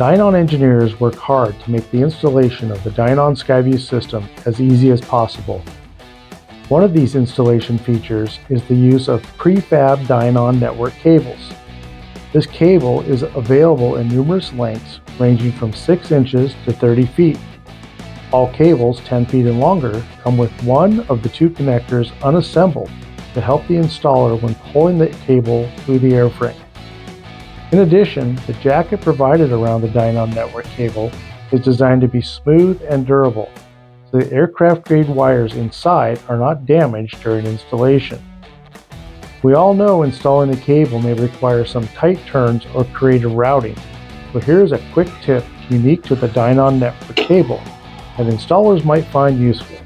Dynon engineers work hard to make the installation of the Dynon Skyview system as easy as possible. One of these installation features is the use of prefab Dynon network cables. This cable is available in numerous lengths ranging from 6 inches to 30 feet. All cables 10 feet and longer come with one of the 2 connectors unassembled to help the installer when pulling the cable through the airframe. In addition, the jacket provided around the Dynon network cable is designed to be smooth and durable, so the aircraft-grade wires inside are not damaged during installation. We all know installing the cable may require some tight turns or creative routing, so here's a quick tip unique to the Dynon network cable that installers might find useful.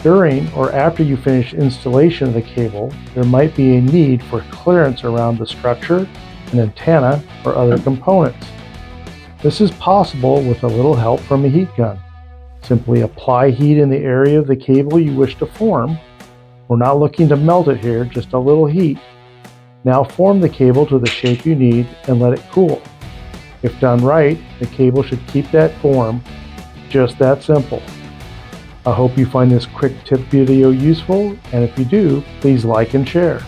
During or after you finish installation of the cable, there might be a need for clearance around the structure, an antenna, or other components. This is possible with a little help from a heat gun. Simply apply heat in the area of the cable you wish to form. We're not looking to melt it here, just a little heat. Now form the cable to the shape you need and let it cool. If done right, the cable should keep that form. Just that simple. I hope you find this quick tip video useful, and if you do, please like and share.